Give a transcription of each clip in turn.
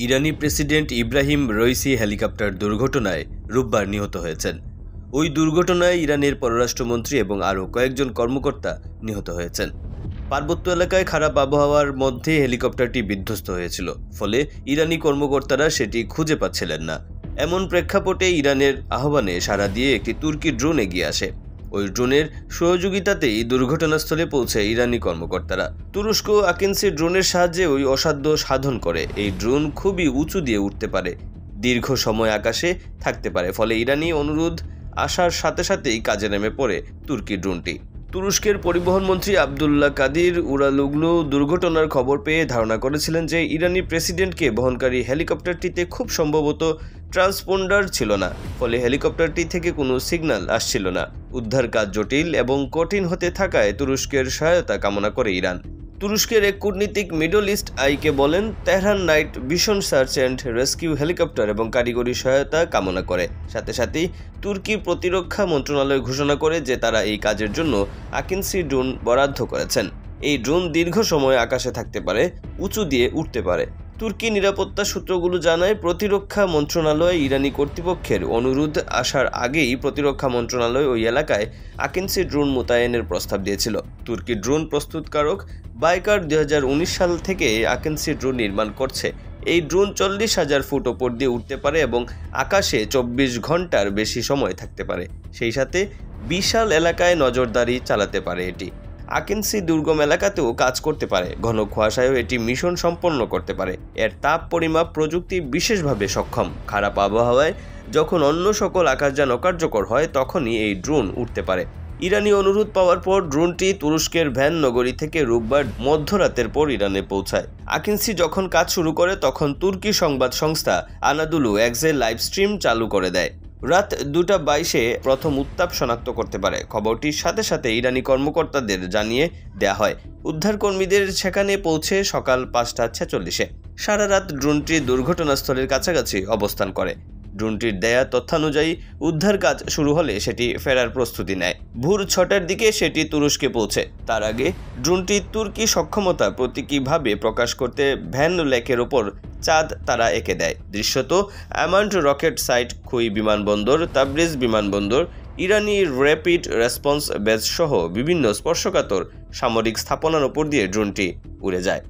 ইরানি president Ibrahim Raisi helicopter দুর্ঘটনায় রোববার নিহত হয়েছেন। ওই দুর্ঘটনায় ইরানের পররাষ্ট্রমন্ত্রী এবং আরও কয়েকজন কর্মকর্তা নিহত হয়েছেন। পার্বত্য এলাকায় খারাপ আবহাওয়ার মধ্যে হেলিকপ্টারটি বিধ্বস্ত হয়েছিল, ফলে ইরানি কর্মকর্তারা সেটি খুঁজে পাচ্ছিলেন না। এমন প্রেক্ষাপটে ইরানের আহ্বানে সাড়া দিয়ে একটি তুর্কি ড্রোন এগিয়ে আসে। ওই ড্রোনের সহযোগিতাতেই দুর্ঘটনাস্থলে পৌঁছে ইরানি কর্মকর্তারা। তুরস্ক আকিন্সি ড্রোনের সাহায্যে ওই অসাধ্য সাধন করে। এই ড্রোন খুবই উঁচু দিয়ে উঠতে পারে, দীর্ঘ সময় আকাশে থাকতে পারে, ফলে ইরানি অনুরোধ আসার সাথে সাথেই কাজে নেমে পড়ে তুর্কি ড্রোনটি। তুরস্কের পরিবহন মন্ত্রী আবদুল্লাহ কাদির উরালুগলু দুর্ঘটনার খবর পেয়ে ধারণা করেছিলেন যে ইরানি প্রেসিডেন্টকে বহনকারী হেলিকপ্টারটিতে খুব সম্ভবত ট্রান্সপন্ডার ছিল না, ফলে হেলিকপ্টারটি থেকে কোনো সিগন্যাল আসছিল না। উদ্ধার কাজ জটিল এবং কঠিন হতে থাকায় তুরস্কের সহায়তা কামনা করে ইরান। তুরস্কের এক কূটনীতিক মিডল ইস্ট আইকে বলেন, Tehran night vision search and rescue helicopter এবং কারিগরি সহায়তা কামনা করে। সাথে সাথেই তুর্কি প্রতিরক্ষা মন্ত্রণালয় ঘোষণা করে যে তারা এই কাজের জন্য আকিন্সি ড্রোন বরাদ্দ করেছেন। এই ড্রোন দীর্ঘ সময় আকাশে থাকতে পারে, উঁচু দিয়ে উঠতে পারে। তুর্কি নিরাপত্তা সূত্রগুলো জানায়, প্রতিরক্ষা মন্ত্রণালয় ইরানি কর্তৃপক্ষের অনুরোধ আসার আগেই প্রতিরক্ষা মন্ত্রণালয় ওই এলাকায় আকিন্সি ড্রোন মোতায়েনের প্রস্তাব দিয়েছিল। তুর্কি ড্রোন প্রস্তুতকারক বাইকার 2019 সাল থেকে আকিন্সি ড্রোন নির্মাণ করছে। এই ড্রোন 40,000 ফুট ওপর দিয়ে উঠতে পারে এবং আকাশে 24 ঘন্টার বেশি সময় থাকতে পারে। সেই সাথে বিশাল এলাকায় নজরদারি চালাতে পারে এটি। আকিন্সি দুর্গম এলাকাতেও কাজ করতে পারে, ঘন কুয়াশায়ও এটি মিশন সম্পন্ন করতে পারে। এর তাপ পরিমাপ প্রযুক্তি বিশেষভাবে সক্ষম। খারাপ আবহাওয়ায় যখন অন্য সকল আকাশযান অকার্যকর হয়, তখনই এই ড্রোন উঠতে পারে। ইরানি অনুরোধ পাওয়ার পর ড্রোনটি তুরস্কের ভ্যান নগরী থেকে রোববার মধ্যরাতের পর ইরানে পৌঁছায়। আকিন্সি যখন কাজ শুরু করে, তখন তুর্কি সংবাদ সংস্থা আনাদুলু এক্সে লাইভ স্ট্রিম চালু করে দেয়। রাত 2:22-এ প্রথম উত্তাপ শনাক্ত করতে পারে। খবরটির সাথে সাথে ইরানি কর্মকর্তাদের জানিয়ে দেয়া হয়। উদ্ধারকর্মীদের সেখানে পৌঁছে সকাল 5:46-এ। সারা রাত ড্রোনটি দুর্ঘটনাস্থলের কাছাকাছি অবস্থান করে। ড্রোনটির দেয়া তথ্যানুযায়ী উদ্ধার কাজ শুরু হলে সেটি ফেরার প্রস্তুতি নেয়। ভোর 6টার দিকে সেটি তুরস্কে পৌঁছে। তার আগে ড্রোনটি তুর্কি সক্ষমতা প্রতীকীভাবে প্রকাশ করতে ভ্যান লেকের ওপর চাঁদ তারা এঁকে দেয়। দৃশ্যত অ্যামান্ট রকেট সাইট, খুই বিমানবন্দর, তাবরিজ বিমানবন্দর, ইরানি র্যাপিড রেসপন্স বেস সহ বিভিন্ন স্পর্শকাতর সামরিক স্থাপনার ওপর দিয়ে ড্রোনটি উড়ে যায়।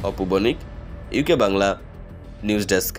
অপু বণিক, ইউকে বাংলা নিউজ ডেস্ক।